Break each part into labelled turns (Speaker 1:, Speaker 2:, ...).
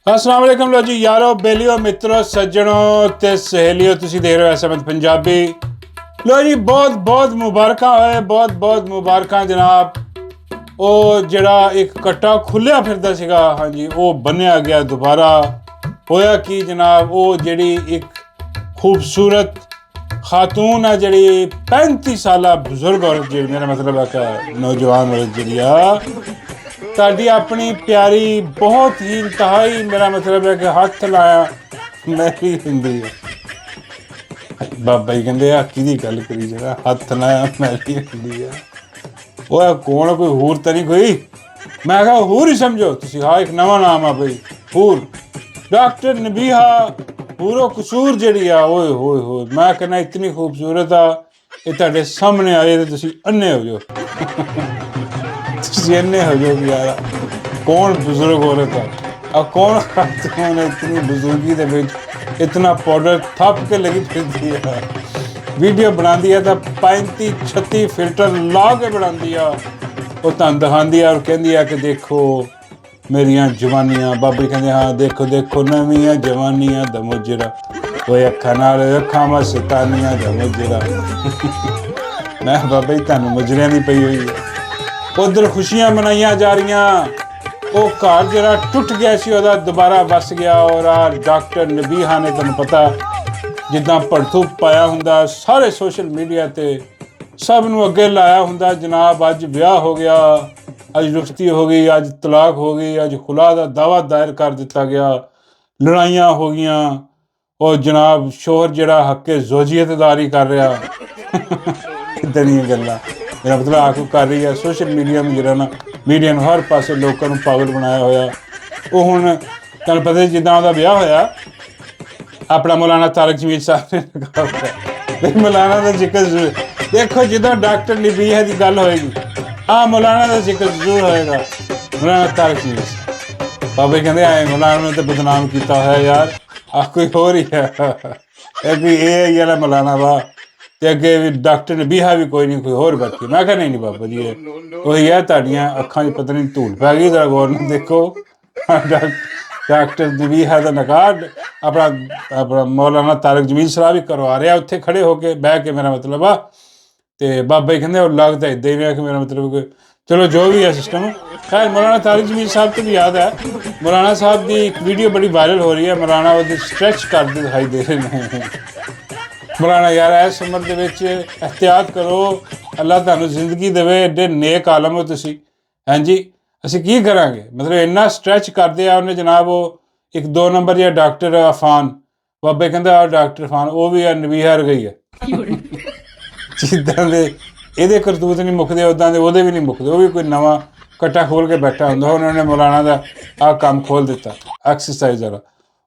Speaker 1: अस्सलाम वालेकुम लो जी यारो बेलियो मित्रों सज्जनों ते सहेलियों तुसी देख रहे हो SMS पंजाबी। लो जी बहुत बहुत मुबारक होए बहुत मुबारक जनाब। ਉਹ ਜਿਹੜਾ ਇੱਕ ਕੱਟਾ ਖੁੱਲਿਆ ਫਿਰਦਾ ਸੀਗਾ ਹਾਂਜੀ ਉਹ ਬੰਨਿਆ ਗਿਆ ਦੁਬਾਰਾ। ਹੋਇਆ ਕੀ ਜਨਾਬ, ਉਹ ਜਿਹੜੀ ਇੱਕ ਖੂਬਸੂਰਤ ਖਾਤੂਨ ਆ ਜਿਹੜੀ 35 ਸਾਲਾ ਬਜ਼ੁਰਗ ਔਰਤ ਜਿਹੜੀ ਮੇਰਾ ਮਤਲਬ ਹੈ ਕਿ ਨੌਜਵਾਨ ਔਰਤ ਜਿਹੜੀ ਆ ਤੁਹਾਡੀ ਆਪਣੀ ਪਿਆਰੀ ਬਹੁਤ ਹੀ ਇੰਤਹਾਈ ਮੇਰਾ ਮਤਲਬ ਹੈ ਕਿ ਹੱਥ ਲਾਇਆ ਮੈਂ ਵੀ ਹੁੰਦੀ ਹੈ। ਬਾਬਾ ਜੀ ਕਹਿੰਦੇ ਆ ਕਿਹਦੀ ਗੱਲ ਕਰੀ ਜਿਹੜਾ ਹੱਥ ਲਾਇਆ ਮੈਂ ਵੀ ਹੁੰਦੀ ਆ। ਉਹ ਕੌਣ ਕੋਈ ਹੂਰ ਤਾਂ ਨਹੀਂ ਕੋਈ? ਮੈਂ ਕਿਹਾ ਹੂਰ ਹੀ ਸਮਝੋ ਤੁਸੀਂ। ਹਾਂ ਇੱਕ ਨਵਾਂ ਨਾਮ ਆ ਬਈ ਹੂਰ, ਡਾਕਟਰ ਨਬੀਹਾ ਹੂਰੋ ਕਸੂਰ ਜਿਹੜੀ ਆ। ਓਏ ਹੋਏ ਹੋਏ ਮੈਂ ਕਹਿੰਦਾ ਇਤਨੀ ਖੂਬਸੂਰਤ ਆ ਇਹ ਤੁਹਾਡੇ ਸਾਹਮਣੇ ਆਏ ਤੇ ਤੁਸੀਂ ਅੰਨੇ ਹੋ ਜਾਓ। ਤੁਸੀਂ ਅੰਨੇ ਹੋ ਜਾਓ ਕਿ ਯਾਰ ਕੌਣ ਬਜ਼ੁਰਗ ਔਰਤ ਆ ਕੌਣ ਖਾਤੂਨ ਇਤਨੀ ਬਜ਼ੁਰਗੀ ਦੇ ਵਿੱਚ ਇਤਨਾ ਪਾਊਡਰ ਥੱਪ ਕੇ ਲੱਗੀ ਫਿਰਦੀ ਆ। ਵੀਡੀਓ ਬਣਾਉਂਦੀ ਹੈ ਤਾਂ 35-36 ਫਿਲਟਰ ਲਾ ਕੇ ਬਣਾਉਂਦੀ ਆ। ਉਹ ਤੁਹਾਨੂੰ ਦਿਖਾਉਂਦੀ ਆ ਔਰ ਕਹਿੰਦੀ ਆ ਕਿ ਦੇਖੋ ਮੇਰੀਆਂ ਜਵਾਨੀਆਂ। ਬਾਬੇ ਕਹਿੰਦੇ ਹਾਂ ਦੇਖੋ ਦੇਖੋ ਨਵੀਆਂ ਜਵਾਨੀਆਂ ਦਾ ਮੁਜਰਾ ਉਹ ਅੱਖਾਂ ਨਾਲ ਅੱਖਾਂ ਮਾ ਸ਼ੈਤਾਨੀਆਂ ਦਾ ਮੁਜਰਾ। ਮੈਂ ਬਾਬਾ ਜੀ ਤੁਹਾਨੂੰ ਮੁਜਰਿਆਂ ਦੀ ਪਈ ਹੋਈ ਹੈ। ਉੱਧਰ ਖੁਸ਼ੀਆਂ ਮਨਾਈਆਂ ਜਾ ਰਹੀਆਂ। ਉਹ ਘਰ ਜਿਹੜਾ ਟੁੱਟ ਗਿਆ ਸੀ ਉਹਦਾ ਦੁਬਾਰਾ ਵਸ ਗਿਆ। ਔਰ ਆ ਡਾਕਟਰ ਨਬੀਹਾ ਨੇ ਤੁਹਾਨੂੰ ਪਤਾ ਜਿੱਦਾਂ ਭੜਥੂ ਪਾਇਆ ਹੁੰਦਾ ਸਾਰੇ ਸੋਸ਼ਲ ਮੀਡੀਆ 'ਤੇ ਸਭ ਨੂੰ ਅੱਗੇ ਲਾਇਆ ਹੁੰਦਾ ਜਨਾਬ ਅੱਜ ਵਿਆਹ ਹੋ ਗਿਆ, ਅੱਜ ਰੁਖਤੀ ਹੋ ਗਈ, ਅੱਜ ਤਲਾਕ ਹੋ ਗਈ, ਅੱਜ ਖੁਲਾ ਦਾ ਦਾਅਵਾ ਦਾਇਰ ਕਰ ਦਿੱਤਾ ਗਿਆ, ਲੜਾਈਆਂ ਹੋ ਗਈਆਂ। ਉਹ ਜਨਾਬ ਸ਼ੋਹਰ ਜਿਹੜਾ ਹੱਕੇ ਜ਼ੋਜੀਅਤਦਾਰੀ ਕਰ ਰਿਹਾ। ਇੱਦਾਂ ਦੀਆਂ ਗੱਲਾਂ ਮੇਰਾ ਮਤਲਬ ਆਖੂ ਕਰ ਰਹੀ ਹੈ ਸੋਸ਼ਲ ਮੀਡੀਆ ਨੂੰ ਜਿਹੜਾ ਨਾ ਮੀਡੀਆ ਨੂੰ ਹਰ ਪਾਸੇ ਲੋਕਾਂ ਨੂੰ ਪਾਗਲ ਬਣਾਇਆ ਹੋਇਆ। ਉਹ ਹੁਣ ਤੁਹਾਨੂੰ ਪਤਾ ਜਿੱਦਾਂ ਉਹਦਾ ਵਿਆਹ ਹੋਇਆ ਆਪਣਾ ਮੌਲਾਨਾ ਤਾਰਕ ਜਮੀਲ ਸਾਹਿਬ ਨੇ ਲਗਾ ਮੌਲਾਨਾ ਦਾ ਜ਼ਿਕਰ ਜ਼ਰੂਰ ਦੇਖੋ ਜਿੱਦਾਂ ਡਾਕਟਰ ਨਬੀਹਾ ਦੀ ਗੱਲ ਹੋਏਗੀ ਮੌਲਾਨਾ ਦਾ ਜ਼ਿਕਰ ਜ਼ਰੂਰ ਹੋਏਗਾ। ਮੌਲਾਨਾ ਤਾਰਕ ਜਮੀਲ ਬਾਬੇ ਕਹਿੰਦੇ ਆਏ ਮੌਲਾਨਾ ਨੂੰ ਤਾਂ ਬਦਨਾਮ ਕੀਤਾ ਹੋਇਆ ਯਾਰ ਕੋਈ ਹੋਰ ਹੀ ਹੈ ਇਹ ਕੋਈ ਇਹ ਵਾਲਾ ਮੌਲਾਨਾ ਵਾ ਤੇ ਅੱਗੇ ਵੀ ਡਾਕਟਰ ਨਬੀਹਾ ਵੀ ਕੋਈ ਨਹੀਂ ਕੋਈ ਹੋਰ ਬੈਠੀ। ਮੈਂ ਕਿਹਾ ਨਹੀਂ ਬਾਬਾ ਜੀ ਉਹੀ ਹੈ ਤੁਹਾਡੀਆਂ ਅੱਖਾਂ 'ਚ ਪਤਾ ਨਹੀਂ ਧੂਲ ਪੈ ਗਈ। ਜ਼ਰਾ ਗੌਰ ਨਾਲ ਦੇਖੋ ਡਾਕਟਰ ਨਬੀਹਾ ਦਾ ਨਕਾਬ ਆਪਣਾ ਮੌਲਾਨਾ ਤਾਰਕ ਜਮੀਲ ਸਾਹਿਬ ਵੀ ਕਰਵਾ ਰਿਹਾ ਉੱਥੇ ਖੜੇ ਹੋ ਕੇ ਬਹਿ ਕੇ ਮੇਰਾ ਮਤਲਬ ਆ। ਤੇ ਬਾਬਾ ਜੀ ਕਹਿੰਦੇ ਉਹ ਲੱਗਦਾ ਇੱਦਾਂ ਹੀ ਰਿਹਾ ਕਿ ਮੇਰਾ ਮਤਲਬ ਕਿ ਚਲੋ ਜੋ ਵੀ ਹੈ ਸਿਸਟਮ। ਖੈਰ ਮੌਲਾਨਾ ਤਾਰਿਕ ਜਮੀਲ ਸਾਹਿਬ ਤੋਂ ਵੀ ਯਾਦ ਹੈ ਮੌਲਾਨਾ ਸਾਹਿਬ ਦੀ ਇੱਕ ਵੀਡੀਓ ਬੜੀ ਵਾਇਰਲ ਹੋ ਰਹੀ ਹੈ। ਮੌਲਾਨਾ ਉਹਦੇ ਸਟ੍ਰੈਚ ਕਰਦੇ ਦਿਖਾਈ ਦੇ ਰਹੇ ਨੇ। ਮੌਲਾਨਾ ਯਾਰ ਇਸ ਉਮਰ ਦੇ ਵਿੱਚ ਇਹਤਿਆਤ ਕਰੋ, ਅੱਲਾ ਤੁਹਾਨੂੰ ਜ਼ਿੰਦਗੀ ਦੇਵੇ, ਐਡੇ ਨੇਕ ਆਲਮ ਹੋ ਤੁਸੀਂ। ਹਾਂਜੀ ਅਸੀਂ ਕੀ ਕਰਾਂਗੇ ਮਤਲਬ ਇੰਨਾ ਸਟ੍ਰੈਚ ਕਰਦੇ ਆ ਉਹਨੇ ਜਨਾਬ। ਉਹ ਇੱਕ 2 ਨੰਬਰ ਜਿਹਾ ਡਾਕਟਰ ਅਫਾਨ ਬਾਬੇ ਕਹਿੰਦਾ ਡਾਕਟਰ ਅਫਾਨ ਉਹ ਵੀ ਨਬੀਹਾ ਗਈ ਹੈ। ਜਿੱਦਾਂ ਦੇ ਇਹਦੇ ਕਰਤੂਤ ਨਹੀਂ ਮੁੱਕਦੇ ਉੱਦਾਂ ਦੇ ਉਹਦੇ ਵੀ ਨਹੀਂ ਮੁੱਕਦੇ। ਉਹ ਵੀ ਕੋਈ ਨਵਾਂ ਕੱਟਾ ਖੋਲ ਕੇ ਬੈਠਾ ਹੁੰਦਾ। ਉਹਨਾਂ ਨੇ ਮੌਲਾਨਾ ਦਾ ਆਹ ਕੰਮ ਖੋਲ ਦਿੱਤਾ ਐਕਸਰਸਾਈਜ਼ ਵਾਲਾ।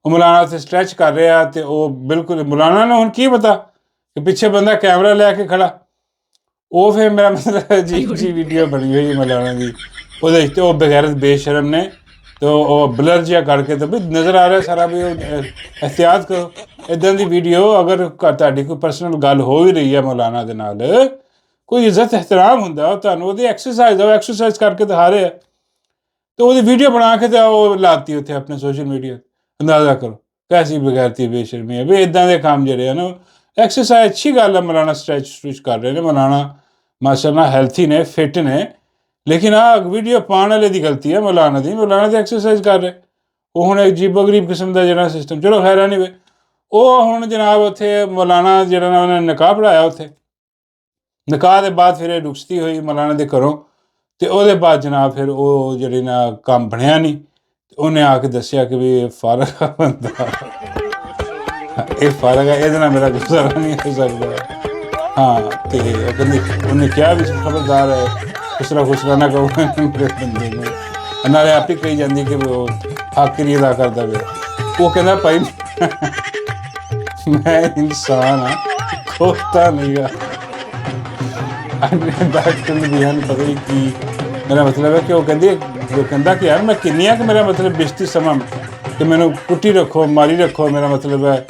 Speaker 1: ਉਹ ਮੌਲਾਨਾ ਉੱਥੇ ਸਟ੍ਰੈਚ ਕਰ ਰਿਹਾ ਤੇ ਉਹ ਬਿਲਕੁਲ ਮੌਲਾਨਾ ਨੂੰ ਹੁਣ ਕੀ ਪਤਾ ਕਿ ਪਿੱਛੇ ਬੰਦਾ ਕੈਮਰਾ ਲੈ ਕੇ ਖੜਾ। ਉਹ ਫਿਰ ਮੇਰਾ ਮਤਲਬ ਜੀ ਵੀਡੀਓ ਬਣੀ ਹੋਈ ਮੌਲਾਨਾ ਦੀ ਉਹਦੇ 'ਚ ਉਹ ਬਗੈਰਤ ਬੇਸ਼ਰਮ ਨੇ ਤੇ ਉਹ ਬਲਰ ਜਿਹਾ ਕਰਕੇ ਤਾਂ ਵੀ ਨਜ਼ਰ ਆ ਰਿਹਾ ਸਾਰਾ ਵੀ ਇਹਤਿਆਤ ਕਰੋ। ਇੱਦਾਂ ਦੀ ਵੀਡੀਓ ਅਗਰ ਤੁਹਾਡੀ ਕੋਈ ਪਰਸਨਲ ਗੱਲ ਹੋ ਵੀ ਰਹੀ ਹੈ ਮੌਲਾਨਾ ਦੇ ਨਾਲ ਕੋਈ ਇੱਜ਼ਤ ਇਹਤਰਾਮ ਹੁੰਦਾ ਤੁਹਾਨੂੰ ਉਹਦੀ ਐਕਸਰਸਾਈਜ਼ ਉਹ ਐਕਸਰਸਾਈਜ਼ ਕਰਕੇ ਦਿਖਾ ਰਹੇ ਆ ਤੇ ਉਹਦੀ ਵੀਡੀਓ ਬਣਾ ਕੇ ਤਾਂ ਉਹ ਲਾਤੀ ਉੱਥੇ ਆਪਣੇ ਸੋਸ਼ਲ ਮੀਡੀਆ। ਅੰਦਾਜ਼ਾ ਕਰੋ ਕੈਸੀ ਬਗੈਰਤੀ ਬੇਸ਼ਰਮੀ ਹੈ ਵੀ ਇੱਦਾਂ ਦੇ ਕੰਮ ਜਿਹੜੇ ਆ ਨਾ। ਐਕਸਰਸਾਈਜ਼ ਅੱਛੀ ਗੱਲ ਹੈ ਮੌਲਾਨਾ ਸਟ੍ਰੈਚ ਕਰ ਰਹੇ ਨੇ ਮੌਲਾਨਾ ਮਾਸ਼ਾਅੱਲਾ ਹੈਲਥੀ ਨੇ ਫਿੱਟ ਨੇ ਲੇਕਿਨ ਆਹ ਵੀਡੀਓ ਪਾਉਣ ਵਾਲੇ ਦੀ ਗਲਤੀ ਹੈ ਮੌਲਾਨਾ ਦੀ। ਮੌਲਾਨਾ ਦੀ ਐਕਸਰਸਾਈਜ਼ ਕਰ ਰਹੇ ਉਹ ਹੁਣ ਇੱਕ ਅਜੀਬੋ ਗਰੀਬ ਕਿਸਮ ਦਾ ਜਿਹੜਾ ਸਿਸਟਮ। ਚਲੋ ਖੈਰ ਨਹੀਂ ਵੇ ਉਹ ਹੁਣ ਜਨਾਬ ਉੱਥੇ ਮੌਲਾਨਾ ਜਿਹੜਾ ਨਾ ਉਹਨੇ ਨਿਕਾਹ ਪੜ੍ਹਾਇਆ ਉੱਥੇ। ਨਿਕਾਹ ਦੇ ਬਾਅਦ ਫਿਰ ਇਹ ਰੁਖਸਤੀ ਹੋਈ ਮੌਲਾਨਾ ਦੇ ਘਰੋਂ ਅਤੇ ਉਹਦੇ ਬਾਅਦ ਜਨਾਬ ਫਿਰ ਉਹ ਜਿਹੜੇ ਨਾ ਕੰਮ ਬਣਿਆ ਨਹੀਂ। ਉਹਨੇ ਆ ਕੇ ਦੱਸਿਆ ਕਿ ਵੀ ਇਹ ਫਾਰਗ ਆ ਬੰਦਾ ਇਹ ਫਾਰਗ ਆ ਇਹਦੇ ਨਾਲ ਮੇਰਾ ਗੁਜ਼ਾਰਾ ਨਹੀਂ ਹੋ ਸਕਦਾ। ਹਾਂ ਅਤੇ ਉਹ ਕਹਿੰਦੀ ਉਹਨੇ ਕਿਹਾ ਵੀ ਖਬਰਦਾਰ ਹੈ ਖੁਸਰਾ ਨਾ ਕਹੋ ਮੇਰੇ ਬੰਦੇ ਨੂੰ। ਨਾਲੇ ਆਪ ਹੀ ਕਹੀ ਜਾਂਦੀ ਕਿ ਉਹ ਹੱਕ ਨਹੀਂ ਅਦਾ ਕਰਦਾ ਪਿਆ। ਉਹ ਕਹਿੰਦਾ ਭਾਈ ਮੈਂ ਇਨਸਾਨ ਹਾਂ ਖੋਤਾ ਨਹੀਂ ਗਾ। ਡਾਕਟਰ ਨਬੀਹਾ ਨੂੰ ਪਤਾ ਹੀ ਕੀ ਮੇਰਾ ਮਤਲਬ ਹੈ ਕਿ ਉਹ ਕਹਿੰਦਾ ਕਿ ਯਾਰ ਮੈਂ ਕਿੰਨੀਆਂ ਕਿ ਮੇਰਾ ਮਤਲਬ ਬਿਸ਼ਤੀ ਸਮਾਂ ਕਿ ਮੈਨੂੰ ਕੁੱਟੀ ਰੱਖੋ ਮਾਰੀ ਰੱਖੋ ਮੇਰਾ ਮਤਲਬ ਹੈ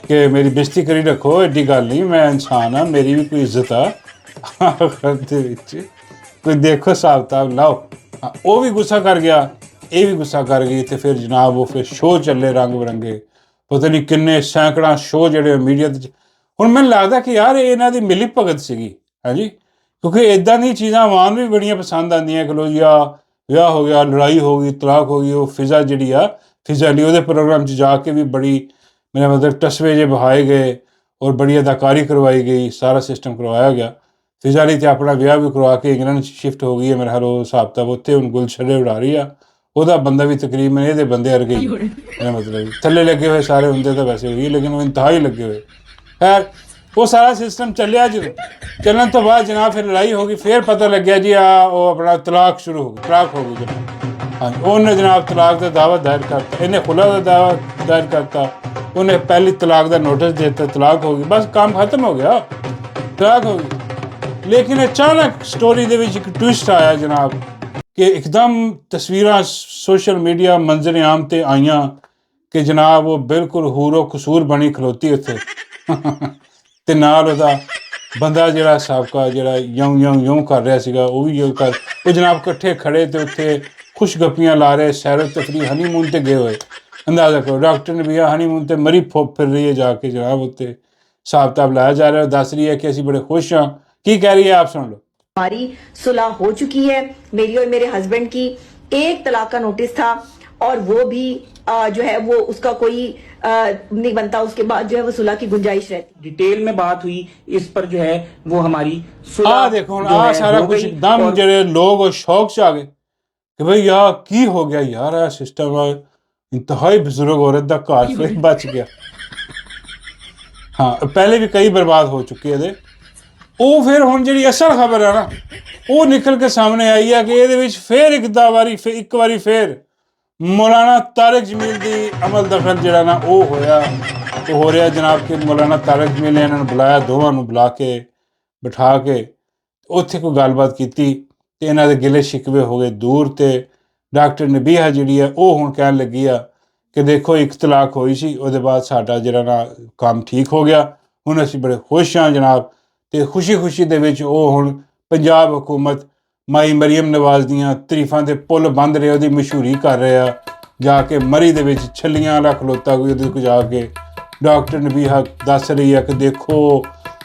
Speaker 1: ਕਿ ਮੇਰੀ ਬੇਇੱਜ਼ਤੀ ਕਰੀ ਰੱਖੋ ਐਡੀ ਗੱਲ ਨਹੀਂ। ਮੈਂ ਇਨਸਾਨ ਹਾਂ ਮੇਰੀ ਵੀ ਕੋਈ ਇੱਜ਼ਤ ਆ ਦੇ ਵਿੱਚ ਕੋਈ ਦੇਖੋ ਹਿਸਾਬ ਕਿਤਾਬ ਲਾਓ। ਉਹ ਵੀ ਗੁੱਸਾ ਕਰ ਗਿਆ ਇਹ ਵੀ ਗੁੱਸਾ ਕਰ ਗਈ ਤੇ ਫਿਰ ਜਨਾਬ ਉਹ ਫਿਰ ਸ਼ੋਅ ਚੱਲੇ ਰੰਗ ਬਿਰੰਗੇ, ਪਤਾ ਨਹੀਂ ਕਿੰਨੇ ਸੈਂਕੜਾਂ ਸ਼ੋਅ ਜਿਹੜੇ ਮੀਡੀਆ 'ਤੇ। ਹੁਣ ਮੈਨੂੰ ਲੱਗਦਾ ਕਿ ਯਾਰ ਇਹ ਇਹਨਾਂ ਦੀ ਮਿਲੀ ਭਗਤ ਸੀਗੀ, ਹਾਂਜੀ, ਕਿਉਂਕਿ ਇੱਦਾਂ ਦੀਆਂ ਚੀਜ਼ਾਂ ਆਵਾਮ ਵੀ ਬੜੀਆਂ ਪਸੰਦ ਆਉਂਦੀਆਂ ਕਿ ਲੋ ਜੀ ਆ ਵਿਆਹ ਹੋ ਗਿਆ, ਲੜਾਈ ਹੋ ਗਈ, ਤਲਾਕ ਹੋ ਗਈ। ਉਹ ਫਿਜ਼ਾ ਜਿਹੜੀ ਆ ਫਿਜ਼ਾ ਲਈ ਉਹਦੇ ਪ੍ਰੋਗਰਾਮ 'ਚ ਜਾ ਕੇ ਵੀ ਬੜੀ ਮੇਰਾ ਮਤਲਬ ਤਸਵੇ ਜਿਹੇ ਬਹਾਏ ਗਏ ਔਰ ਬੜੀ ਅਦਾਕਾਰੀ ਕਰਵਾਈ ਗਈ, ਸਾਰਾ ਸਿਸਟਮ ਕਰਵਾਇਆ ਗਿਆ। ਫਿਜ਼ਾ ਲਈ ਤੇ ਆਪਣਾ ਵਿਆਹ ਵੀ ਕਰਵਾ ਕੇ ਇੰਗਲੈਂਡ ਸ਼ਿਫਟ ਹੋ ਗਈ ਹੈ ਮੇਰੇ ਖਿਆਲ, ਉਹ ਹਿਸਾਬ ਕਿਤਾਬ ਉੱਥੇ ਹੁਣ ਗੁਲਛੜੇ ਉਡਾ ਰਹੀ ਆ। ਉਹਦਾ ਬੰਦਾ ਵੀ ਤਕਰੀਬਨ ਇਹਦੇ ਬੰਦੇ ਵਰਗੇ ਹੀ, ਮੇਰਾ ਮਤਲਬ ਥੱਲੇ ਲੱਗੇ ਹੋਏ ਸਾਰੇ ਹੁੰਦੇ ਤਾਂ ਵੈਸੇ ਹੋਈ, ਲੇਕਿਨ ਉਹ ਇੰਤਹਾ ਹੀ ਲੱਗੇ ਹੋਏ। ਖੈਰ ਉਹ ਸਾਰਾ ਸਿਸਟਮ ਚੱਲਿਆ, ਜਦੋਂ ਚੱਲਣ ਤੋਂ ਬਾਅਦ ਜਨਾਬ ਫਿਰ ਲੜਾਈ ਹੋ ਗਈ। ਫਿਰ ਪਤਾ ਲੱਗਿਆ ਜੀ ਆ ਉਹ ਆਪਣਾ ਤਲਾਕ ਸ਼ੁਰੂ ਹੋ ਗਈ, ਤਲਾਕ ਹੋ ਗਈ ਜਨਾਬ। ਹਾਂਜੀ, ਉਹਨੇ ਜਨਾਬ ਤਲਾਕ ਦਾ ਦਾਅਵਾ ਦਾਇਰ ਕਰਤਾ, ਇਹਨੇ ਖੁਲਾ ਦਾ ਦਾਅਵਾ ਦਾਇਰ ਕਰਤਾ, ਉਹਨੇ ਪਹਿਲੀ ਤਲਾਕ ਦਾ ਨੋਟਿਸ ਦੇ ਦਿੱਤਾ, ਤਲਾਕ ਹੋ ਗਈ, ਬਸ ਕੰਮ ਖਤਮ ਹੋ ਗਿਆ, ਤਲਾਕ ਹੋ ਗਈ। ਲੇਕਿਨ ਅਚਾਨਕ ਸਟੋਰੀ ਦੇ ਵਿੱਚ ਇੱਕ ਟਵਿਸਟ ਆਇਆ ਜਨਾਬ ਕਿ ਇੱਕਦਮ ਤਸਵੀਰਾਂ ਸੋਸ਼ਲ ਮੀਡੀਆ ਮੰਜ਼ਰ ਆਮ 'ਤੇ ਆਈਆਂ ਕਿ ਜਨਾਬ ਉਹ ਬਿਲਕੁਲ ਹੂਰੋ ਕਸੂਰ ਬਣੀ ਖਲੋਤੀ ਉੱਥੇ ਤੇ ਨਾਲ ਉਹਦਾ ਬੰਦਾ ਜਿਹੜਾ ਸਾਬਕਾ ਜਿਹੜਾ ਯੂੰ ਕਰ ਰਿਹਾ ਸੀਗਾ ਉਹ ਵੀ ਕਰ, ਉਹ ਜਨਾਬ ਇਕੱਠੇ ਖੜੇ ਤੇ ਉੱਥੇ ਖੁਸ਼ਗੱਪੀਆਂ ਲਾ ਰਹੇ, ਸੈਰ ਤਫਰੀਹ ਹਨੀਮੂਨ 'ਤੇ ਗਏ ਹੋਏ। ਅੰਦਾਜ਼ਾ ਕਰੋ, ਡਾਕਟਰ ਨੇ ਵੀ ਹਨੀਮੂਨ 'ਤੇ ਮਰੀ ਫਿਰ ਰਹੀ ਹੈ ਜਾ ਕੇ ਜਨਾਬ, ਉੱਤੇ ਹਿਸਾਬ ਕਿਤਾਬ ਲਾਇਆ ਜਾ ਰਿਹਾ, ਦੱਸ ਰਹੀ है कि ਅਸੀਂ बड़े खुश हाँ। की कह रही है आप सुन लो।
Speaker 2: हमारी सुलह हो चुकी है, मेरी और मेरे हस्बैंड की। एक तलाक का नोटिस था और वो भी जो है वो उसका कोई नहीं बनता, उसके बाद जो है वो सुलह की गुंजाइश रहती।
Speaker 3: डिटेल में बात हुई इस पर जो है वो हमारी सुलह
Speaker 1: देखो सारा कुछ एकदम जड़े लोग शौक से आ गए कि भाई यार की हो गया यार, सिस्टम इंतहाई बुजुर्ग औरत का घर फिर बच गया। हाँ पहले भी कई बर्बाद हो चुके हैं। ਉਹ ਫਿਰ ਹੁਣ ਜਿਹੜੀ ਅਸਲ ਖਬਰ ਹੈ ਨਾ ਉਹ ਨਿਕਲ ਕੇ ਸਾਹਮਣੇ ਆਈ ਹੈ ਕਿ ਇਹਦੇ ਵਿੱਚ ਫਿਰ ਇੱਕ ਵਾਰੀ ਫਿਰ ਮੌਲਾਨਾ ਤਾਰਿਕ ਜਮੀਲ ਦੀ ਅਮਲ ਦਖਲ ਜਿਹੜਾ ਨਾ ਉਹ ਹੋਇਆ, ਉਹ ਹੋ ਰਿਹਾ ਜਨਾਬ ਕਿ ਮੌਲਾਨਾ ਤਾਰਿਕ ਜਮੀਲ ਨੇ ਇਹਨਾਂ ਨੂੰ ਬੁਲਾਇਆ, ਦੋਵਾਂ ਨੂੰ ਬੁਲਾ ਕੇ ਬਿਠਾ ਕੇ ਉੱਥੇ ਕੋਈ ਗੱਲਬਾਤ ਕੀਤੀ ਤੇ ਇਹਨਾਂ ਦੇ ਗਿਲੇ ਸ਼ਿਕਵੇ ਹੋ ਗਏ ਦੂਰ। ਤੇ ਡਾਕਟਰ ਨਬੀਹਾ ਜਿਹੜੀ ਹੈ ਉਹ ਹੁਣ ਕਹਿਣ ਲੱਗੀ ਆ ਕਿ ਦੇਖੋ ਇੱਕ ਤਲਾਕ ਹੋਈ ਸੀ, ਉਹਦੇ ਬਾਅਦ ਸਾਡਾ ਜਿਹੜਾ ਨਾ ਕੰਮ ਠੀਕ ਹੋ ਗਿਆ, ਹੁਣ ਅਸੀਂ ਬੜੇ ਖੁਸ਼ ਹਾਂ ਜਨਾਬ। ਤੇ ਖੁਸ਼ੀ ਦੇ ਵਿੱਚ ਉਹ ਹੁਣ ਪੰਜਾਬ ਹਕੂਮਤ ਮਾਈ ਮਰੀਮ ਨਵਾਜ਼ ਦੀਆਂ ਤਾਰੀਫਾਂ ਦੇ ਪੁੱਲ ਬੰਦ ਰਹੇ, ਉਹਦੀ ਮਸ਼ਹੂਰੀ ਕਰ ਰਹੇ ਆ, ਜਾ ਕੇ ਮਰੀ ਦੇ ਵਿੱਚ ਛੱਲੀਆਂ ਵਾਲਾ ਖਲੋਤਾ ਕੋਈ ਉਹਦੇ ਕੋਲ ਜਾ ਕੇ ਡਾਕਟਰ ਨਬੀਹਾ ਦੱਸ ਰਹੀ ਆ ਕਿ ਦੇਖੋ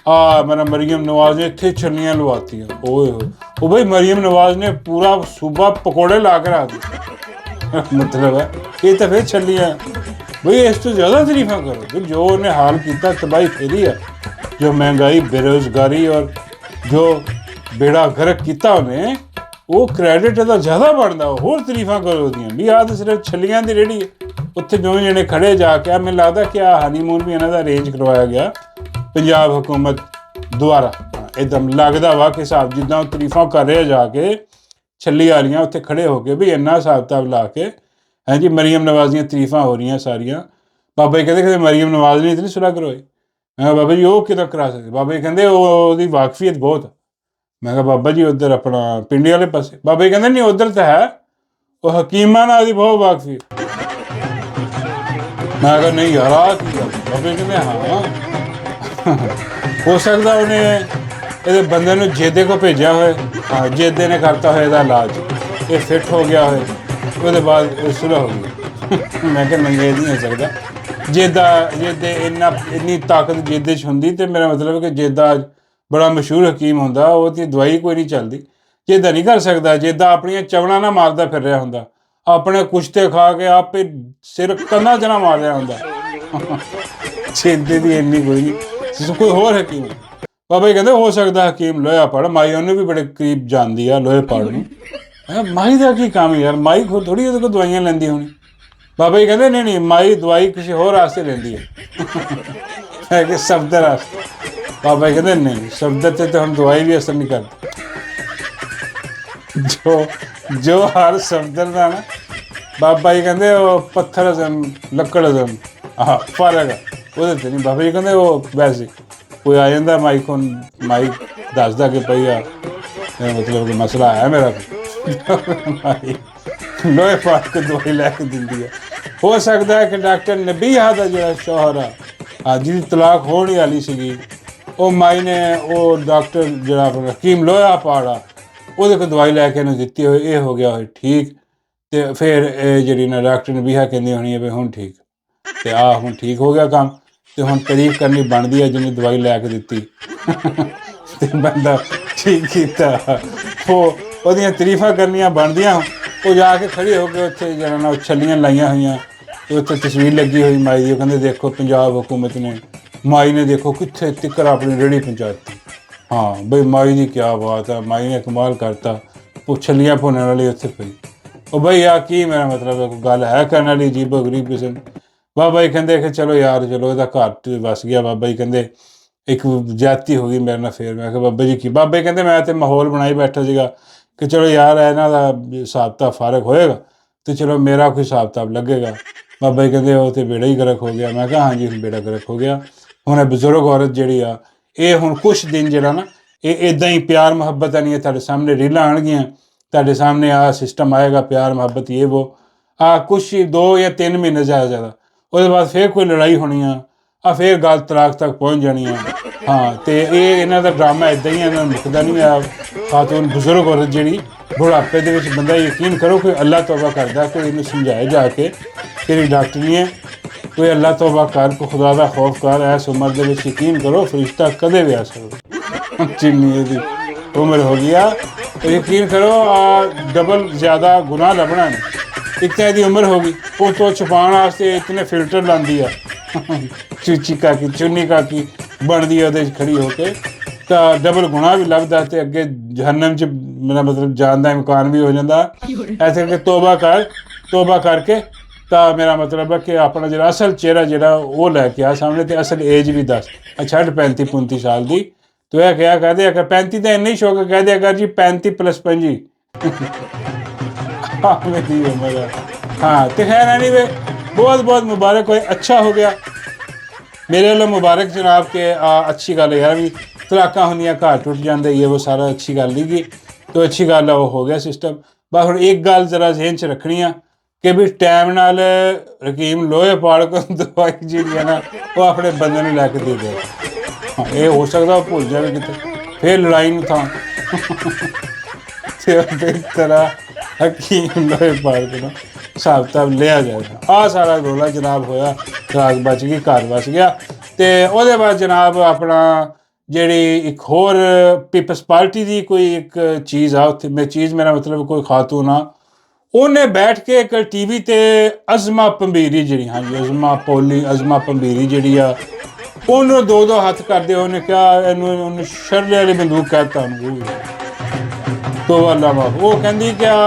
Speaker 1: ਆ ਮੇਰਾ ਮਰੀਮ ਨਵਾਜ਼ ਨੇ ਇੱਥੇ ਛੱਲੀਆਂ ਲਵਾਤੀਆਂ। ਓਏ ਹੋ ਉਹ ਬਈ ਮਰੀਮ ਨਵਾਜ਼ ਨੇ ਪੂਰਾ ਸੂਬਾ ਪਕੌੜੇ ਲਾ ਕੇ ਰੱਖ ਦਿੱਤੇ। ਮਤਲਬ ਹੈ ਇਹ ਤਾਂ ਫਿਰ ਛੱਲੀਆਂ ਬਈ, ਇਸ ਤੋਂ ਜ਼ਿਆਦਾ ਤਾਰੀਫਾਂ ਕਰੋ। ਜੋ ਉਹਨੇ ਹਾਲ ਕੀਤਾ ਤਬਾਹੀ ਫੇਰੀ ਆ, जो महंगाई बेरोज़गारी और जो बेड़ा गर्क किया उन्हें, वो क्रेडिट तो ज़्यादा बनता। होर तारीफा करो दियां भी आ तो सिर्फ छलियां दी रेहड़ी है। उत्थे दोवें जने खड़े जाके मैनूं लगदा कि आ हनीमून भी इन्हां दा अरेंज करवाया गया पंजाब हुकूमत द्वारा। एकदम लगदा वा कि हिसाब जिद्दां तारीफा कर रहे जाके छली वालियां उत्थे खड़े हो के भी इन्ना हिसाब किताब ला के हैं जी मरीम नवाज़ दीयां तारीफां हो रही सारियां। बाबा जी कहते मरीम नवाज़ ने इतनी सुलह करवाई। मैं बाबा जी वो कितना करा सकते? बाबा जी कहते वो वाकफीयत बहुत। मैं कहा बाबा जी उधर अपना पिंडी वाले पासे। बाबा जी कहते नहीं उधर तो है, वो हकीमा ना दी बहुत वाकफीयत। मैं कहा नहीं यार बाबा जी कहते हाँ हो सकता उन्हें ये बंदे ने जेदे को भेजा हो, हाँ जेदे ने करता हो इसका इलाज, ये फिट हो गया हो, उसके बाद सुलह हो गई। मैं क्या नहीं ये नहीं हो सकता। जेदे इन्नी ताकत जेदे च हुंदी ते मेरा मतलब है कि जेदा बड़ा मशहूर हकीम हुंदा, वो दवाई कोई नहीं चलती। जेदा नहीं कर सकता, जेदा अपनियां चवना ना मारदा फिर रहा हुंदा, अपने कुश्ते खा के आपे सिर कंधा च ना मार रहा हुंदा। जेदे दी इन्नी कोई होर हकीम। बाबा जी कहते हो सकता हकीम लोहा पढ़, माई उन्हें भी बड़े करीब जानती है लोहे पढ़ नूं। माई का की काम है यार, माई खुद थोड़ी ਉਹਦੇ ਕੋਲ ਦਵਾਈਆਂ ਲੈਂਦੀ ਹੋਣੀ। बाबा जी कहते नहीं माई दवाई किसी होर वास्ते लेंदी है कि सफदर वास्ते। बाबा जी कहते नहीं सफदर ते तो हम दवाई भी असर नहीं करती। जो हर सफदर का ना बाबा जी कहते वो पत्थर हजम लकड़ हजम हाँ फर्क है वो नहीं। बाबा जी कहते वो वैसे कोई आ जाता माई को माई दसदा कि भाई मतलब कि मसला है मेरा माई लोहे पाट के दवाई लैके दिंदी है। हो सकता है कि डॉक्टर नबीहा का जो शौहर आ जिसकी तलाक होने वाली सी, वो माई ने वो डॉक्टर जो हकीम लोहा पाड़ा वो दवाई लैके दी हो, ये हो गया हो ठीक। ਤੇ ਫਿਰ ਇਹ ਜਿਹੜੀ ਨਾ ਡਾਕਟਰ ਨੇ ਵੀ ਕਹਿੰਦੀ ਹੋਣੀ ਹੈ ਵੀ ਹੁਣ ਠੀਕ, ਤੇ ਆ ਹੁਣ ਠੀਕ ਹੋ ਗਿਆ ਕੰਮ, ਤੇ ਹੁਣ ਤਾਰੀਫ ਕਰਨੀ ਬਣਦੀ ਹੈ ਜਿਹਨੇ ਦਵਾਈ ਲੈ ਕੇ ਦਿੱਤੀ ਤੇ ਬੰਦਾ ਠੀਕ ਕੀਤਾ, ਉਹਦੀਆਂ ਤਾਰੀਫਾਂ ਕਰਨੀਆਂ ਬਣਦੀਆਂ। ਉਹ ਜਾ ਕੇ ਖੜੀ ਹੋ ਕੇ ਉੱਥੇ ਜਿਹੜਾ ਨਾ ਛੱਲੀਆਂ ਲਾਈਆਂ ਹੋਈਆਂ, ਤੇ ਉੱਥੇ ਤਸਵੀਰ ਲੱਗੀ ਹੋਈ ਮਾਈ ਦੀ। ਉਹ ਕਹਿੰਦੇ ਦੇਖੋ ਪੰਜਾਬ ਹੁਕੂਮਤ ਨੇ, ਮਾਈ ਨੇ ਦੇਖੋ ਕਿੱਥੇ ਤਿੱਕਰ ਆਪਣੀ ਰੇਹੜੀ ਪਹੁੰਚਾਤੀ। ਹਾਂ ਬਈ ਮਾਈ ਦੀ ਕਿਆ ਬਾਤ ਹੈ, ਮਾਈ ਨੇ ਕਮਾਲ ਕਰਤਾ। ਉਹ ਛੱਲੀਆਂ ਭੁੰਨਣ ਵਾਲੀ ਉੱਥੇ ਪਈ। ਉਹ ਬਈ ਆ ਕੀ ਮੇਰਾ ਮਤਲਬ ਹੈ, ਕੋਈ ਗੱਲ ਹੈ ਕਰਨ ਵਾਲੀ ਅਜੀਬੋ ਗਰੀਬ ਕਿਸਮ। ਬਾਬਾ ਜੀ ਕਹਿੰਦੇ ਕਿ ਚਲੋ ਯਾਰ ਚਲੋ ਇਹਦਾ ਘਰ 'ਚ ਵਸ ਗਿਆ। ਬਾਬਾ ਜੀ ਕਹਿੰਦੇ ਇੱਕ ਜ਼ਿਆਦਤੀ ਹੋ ਗਈ ਮੇਰੇ ਨਾਲ। ਫਿਰ ਮੈਂ ਕਿਹਾ ਬਾਬਾ ਜੀ ਕੀ? ਬਾਬਾ ਜੀ ਕਹਿੰਦੇ ਮੈਂ ਤਾਂ ਮਾਹੌਲ ਬਣਾਈ ਬੈਠਾ ਸੀਗਾ ਕਿ ਚਲੋ ਯਾਰ ਇਹਨਾਂ ਦਾ ਹਿਸਾਬ ਕਿਤਾਬ ਫਰਕ ਹੋਏਗਾ ਤੇ ਚਲੋ ਮੇਰਾ ਕੋਈ ਹਿਸਾਬ ਕਿਤਾਬ ਲੱਗੇਗਾ। ਬਾਬਾ ਜੀ ਕਹਿੰਦੇ ਉਹ ਤਾਂ ਬੇੜਾ ਹੀ ਗਰਕ ਹੋ ਗਿਆ। ਮੈਂ ਕਿਹਾ ਹਾਂਜੀ ਹੁਣ ਬੇੜਾ ਗਰਕ ਹੋ ਗਿਆ। ਹੁਣ ਇਹ ਬਜ਼ੁਰਗ ਔਰਤ ਜਿਹੜੀ ਆ, ਇਹ ਹੁਣ ਕੁਛ ਦਿਨ ਜਿਹੜਾ ਨਾ ਇਹ ਇੱਦਾਂ ਹੀ ਪਿਆਰ ਮੁਹੱਬਤ ਨਹੀਂ ਹੈ, ਤੁਹਾਡੇ ਸਾਹਮਣੇ ਰੀਲਾਂ ਆਉਣਗੀਆਂ, ਤੁਹਾਡੇ ਸਾਹਮਣੇ ਆ ਸਿਸਟਮ ਆਏਗਾ ਪਿਆਰ ਮੁਹੱਬਤ ਇਹ ਵੋ ਆ ਕੁਛ 2 ਜਾਂ 3 ਮਹੀਨੇ ਜ਼ਿਆਦਾ। ਉਹਦੇ ਬਾਅਦ ਫਿਰ ਕੋਈ ਲੜਾਈ ਹੋਣੀ ਆ ਫਿਰ ਗੱਲ ਤਲਾਕ ਤੱਕ ਪਹੁੰਚ ਜਾਣੀ ਆ। ਹਾਂ ਤੇ ਇਹ ਇਹਨਾਂ ਦਾ ਡਰਾਮਾ ਇੱਦਾਂ ਹੀ ਇਹਨਾਂ ਨੂੰ ਮੁੱਕਦਾ ਨਹੀਂ ਆ। ਖਾਤੂਨ ਬਜ਼ੁਰਗ ਔਰਤ ਜਿਹੜੀ ਬੁਢਾਪੇ ਦੇ ਵਿੱਚ, ਬੰਦਾ ਯਕੀਨ ਕਰੋ ਕੋਈ ਅੱਲਾ ਤੌਬਾ ਕਰਦਾ, ਕੋਈ ਇਹਨੂੰ ਸਮਝਾਏ ਜਾ ਕੇ ਤੇਰੀ ਡਾਕਟਰ ਨਹੀਂ ਹੈ, ਕੋਈ ਅੱਲਾ ਤੌਬਾ ਕਰ, ਕੋਈ ਖੁਦਾ ਦਾ ਖੌਫ ਕਰ। ਇਸ ਉਮਰ ਦੇ ਵਿੱਚ ਯਕੀਨ ਕਰੋ ਫਰਿਸ਼ਤਾ ਕਦੇ ਵੀ ਆ ਸਕਦਾ। ਜਿੰਨੀ ਇਹਦੀ ਉਮਰ ਹੋ ਗਈ ਆ तो यकीन करो डबल ज़्यादा गुनाह लभना नहीं। एक तो यदी उम्र होगी वो तो छुपाने वास्ते इतने फिल्टर लाती है चूची काकी चुन्नी काकी बनती है खड़ी होके, तो डबल गुनाह भी लभदा ते अगे जहन्नम च मेरा मतलब जान का इम्कान भी हो जाता। ऐसे करके तौबा करके तो मेरा मतलब है कि अपना जो असल चेहरा जो वो लैके आ सामने, तो असल एज भी दस छड़ 35-35 साल की। तो यह क्या कह दिया कर 35 तो इन्ना ही शौक कह दिया कर जी 35+5 मेरी उम्र है। हाँ तो खैर एनी वे बहुत बहुत मुबारक हो, अच्छा हो गया मेरे वालों मुबारक जनाब के। अच्छी गल यार भी तलाक होंदियां घर टुट जाते ये वो सारा अच्छी गल नहीं गी, तो अच्छी गल वो हो गया सिस्टम। बस हुण एक गल जरा जहन च रखनी है कि भी टाइम नाल हकीम लोहे पाड़ को दवाई जी है ना वो अपने बंदे नूं लैके दे दे। हाँ ये हो सकता वो भुल जाए कितने फिर लड़ाई में था इस तरह हकीम लोहे पाड़ के ना हिसाब किताब लिया जाएगा। आ सारा रोला जनाब होया, राग बच गई, घर बच गया। तो उसदे बाद जनाब अपना ਜਿਹੜੀ एक होर पीपल्स पार्टी की कोई एक चीज़ आ उत्थे मैं चीज़ मेरा मतलब कोई खातून आ उन्हें बैठ के एक टीवी ते अज़मा पंबीरी जी, हाँ जी अज़मा पंबीरी जी आ उन्होंने 2-2 हथ करते उन्हें क्या उन्हें शरले वाली बंदूक कहता तो अल्लाह माफ। वो कहती क्या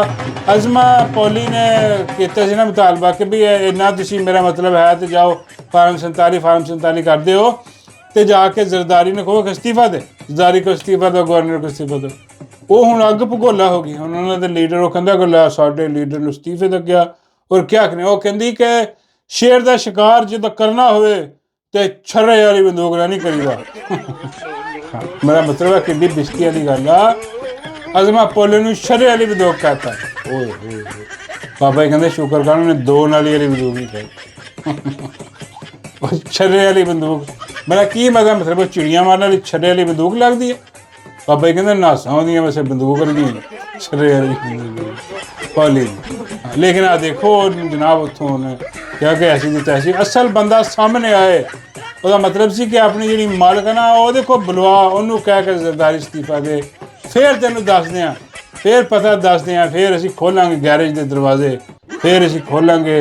Speaker 1: अज़मा पौली ने किया सी ना मुतालबा कि भी इन्ना तुसी मेरा मतलब है तो जाओ फार्म 47 करते हो तो जाके जरदारी ने कहो कि इस्तीफा दे, जरदारी को इस्तीफा दो, गवर्नर को इस्तीफा दो। वो हुण अग भगोला हो गई। हुण उन्होंने लीडर वो कहता कि ला साडे लीडर नूं इस्तीफे दा गया और क्या करें। वो कहती कि शेर दा शिकार जो करना होवे ते छर्रे वाली बंदूक नहीं करीदा। मेरा मतलब है कि बिस्ती वाली गल आ। अज़मा पोले नूं छर्रे वाली बंदूक कहता। ओए बाबा जी कहते शुक्र कर उन्हें 2 नाली वाली बंदूक नहीं कही, छर्रे वाली बंदूक। मेरा की मतलब चिड़िया मारने वाली छर्रे वाली बंदूक लगती है। बाबा जी कहते नासा होंदियां वैसे बंदूक लगी छर्रे वाली पौली। लेकिन आ देखो जनाब उत्थों क्या कि ऐसी दी तैसी असल बंदा सामने आए ਉਹਦਾ मतलब सी कि अपनी जी मालक है ना ਉਹਦੇ ਕੋਲ बुलवा ਉਹਨੂੰ कह के जरदारी इस्तीफा दे, फिर तेन दसदे हैं, फिर पता दसदे हैं, फिर असीं खोलांगे गैरेज के दरवाजे, फिर असीं खोलांगे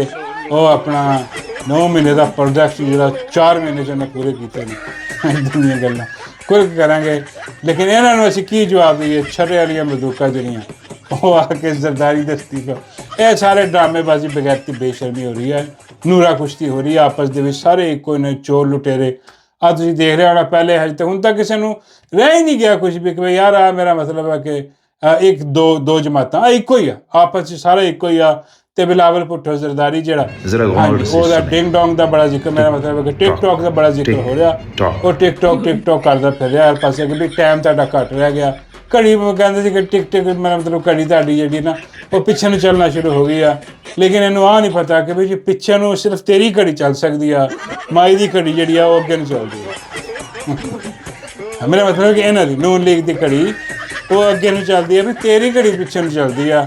Speaker 1: वो अपना 9 महीने का प्रोजेक्ट जो 4 महीने च पूरे किए नहीं दुनिया गल्लां कुल करांगे। लेकिन इन्होंने असीं की जवाब दईए छर्रे वालियां बंदूकां ਜਿਹੜੀਆਂ वो आके जरदारी का इस्तीफा। ये सारे ड्रामेबाजी बगैरती बेशर्मी हो रही है, नूरा कुश्ती हो रही है आपस ਦੇ सारे एको ने चोर लुटेरे। आ तुसीं देख रहे होना पहले हज तक हुण तक किसी नूं रह ही नहीं गया कुछ भी कि यार आ मेरा मतलब है कि एक दो जमातां इको ही आ आपस च सारे इको ही आ। ते बिलावल भुट्टो जरदारी जेड़ा ਉਹਦਾ डिंग डोंग ਦਾ बड़ा जिक्र मेरा मतलब है कि टिकटॉक ਦਾ बड़ा जिक्र हो रहा। ਉਹ टिकटॉक करदा फिर रहा हर पासे कि भी टाइम ਤੁਹਾਡਾ घट रह गया। घड़ी कहते कि टिक मेरा मतलब घड़ी ਤੁਹਾਡੀ ਜਿਹੜੀ ना वो पिछे ਨੂੰ चलना शुरू हो गई आ। लेकिन इन्हों आ नहीं पता कि भी जी पिछे ਨੂੰ सिर्फ तेरी घड़ी चल सकती है, माई की घड़ी जी वो अगे नहीं चलती है। मेरा मतलब कि इन्हों की नून लीग की घड़ी वो अगे नहीं चलती है, भी तेरी घड़ी पिछे नहीं चलती है।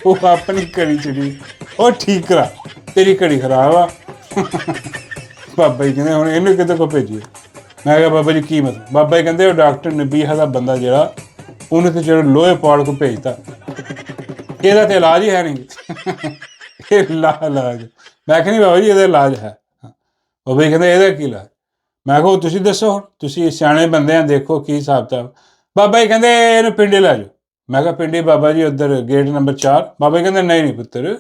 Speaker 1: ਉਹ ਆਪਣੀ ਘੜੀ ਚੜੀ ਉਹ ਠੀਕ ਕਰਾ, ਤੇਰੀ ਘੜੀ ਖਰਾਬ ਆ। ਬਾਬਾ ਜੀ ਕਹਿੰਦੇ ਹੁਣ ਇਹਨੂੰ ਕਿਤੇ ਕੋ ਭੇਜੀਏ। ਮੈਂ ਕਿਹਾ ਬਾਬਾ ਜੀ ਕੀ ਮਤਲਬ? ਬਾਬਾ ਜੀ ਕਹਿੰਦੇ ਉਹ ਡਾਕਟਰ ਨਬੀਹਾ ਦਾ ਬੰਦਾ ਜਿਹੜਾ, ਉਹਨੇ ਤੇ ਚਲੋ ਲੋਹੇ ਪਾੜ ਕੋ ਭੇਜਤਾ, ਇਹਦਾ ਤੇ ਇਲਾਜ ਹੀ ਹੈ ਨਹੀਂ। ਇਹ ਇਲਾਜ, ਮੈਂ ਕਿਹਾ ਨਹੀਂ ਬਾਬਾ ਜੀ ਇਹਦਾ ਇਲਾਜ ਹੈ। ਬਾਬਾ ਜੀ ਕਹਿੰਦੇ ਇਹਦਾ ਕੀ ਇਲਾਜ? ਮੈਂ ਕਿਹਾ ਤੁਸੀਂ ਦੱਸੋ, ਹੁਣ ਤੁਸੀਂ ਸਿਆਣੇ ਬੰਦੇ ਆ, ਦੇਖੋ ਕੀ ਹਿਸਾਬ ਕਿਤਾਬ। ਬਾਬਾ ਜੀ ਕਹਿੰਦੇ ਇਹਨੂੰ ਪਿੰਡੇ ਲੈ ਜਾਓ। ਮੈਂ ਕਿਹਾ ਪਿੰਡੀ ਬਾਬਾ ਜੀ ਉੱਧਰ ਗੇਟ ਨੰਬਰ 4। ਬਾਬਾ ਜੀ ਕਹਿੰਦੇ ਨਹੀਂ ਪੁੱਤਰ,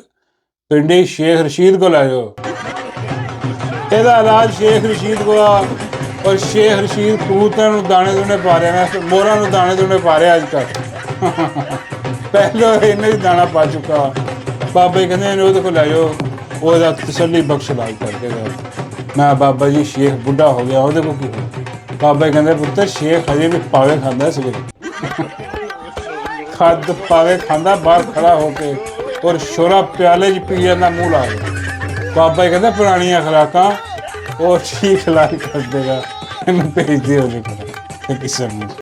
Speaker 1: ਪਿੰਡੀ ਸ਼ੇਖ ਰਸ਼ੀਦ को ਲੈ ਜਾਓ, ਇਹਦਾ ਇਲਾਜ ਸ਼ੇਖ ਰਸ਼ੀਦ को ਆ। ਔਰ ਸ਼ੇਖ ਰਸ਼ੀਦ ਕਬੂਤਰਾਂ ਨੂੰ ਦਾਣੇ ਦੂਣੇ ਪਾ ਰਿਹਾ, ਮੋਰਾਂ ਨੂੰ ਦਾਣੇ ਦੂਣੇ ਪਾ ਰਿਹਾ ਅੱਜ ਕੱਲ੍ਹ। ਪਹਿਲਾਂ ਇਹਨੇ ਵੀ ਦਾਣਾ ਪਾ ਚੁੱਕਾ। ਬਾਬਾ ਜੀ ਕਹਿੰਦੇ ਇਹਨੂੰ ਉਹਦੇ ਕੋਲ ਲੈ ਜਾਓ, ਉਹਦਾ ਤਸੱਲੀ ਬਖਸ਼ ਇਲਾਜ ਕਰ ਦੇਗਾ। ਮੈਂ ਬਾਬਾ ਜੀ ਸ਼ੇਖ ਬੁੱਢਾ ਹੋ ਗਿਆ, ਉਹਦੇ ਕੋਲ ਕੀ ਹੋਇਆ? ਬਾਬਾ ਜੀ ਕਹਿੰਦੇ ਪੁੱਤਰ ਸ਼ੇਖ ਹਜੇ ਵੀ ਪਾਵੇ ਖਾਂਦਾ ਸਵੇਰੇ, ਖੱਦ ਪਾਵੇ ਖਾਂਦਾ ਬਾਹਰ ਖੜਾ ਹੋ ਕੇ, ਔਰ ਸ਼ੋਰਾ ਪਿਆਲੇ 'ਚ ਪੀ ਜਾਂਦਾ ਮੂੰਹ ਲਾ ਕੇ। ਬਾਬਾ ਜੀ ਕਹਿੰਦਾ ਪੁਰਾਣੀਆਂ ਖੁਰਾਕਾਂ ਉਹ ਠੀਕ ਇਲਾਜ ਕਰ ਦੇਗਾ, ਇਹਨੂੰ ਭੇਜ ਦਿਓ ਉਹਦੇ ਕੋਲ ਕਿਸੇ ਨੂੰ।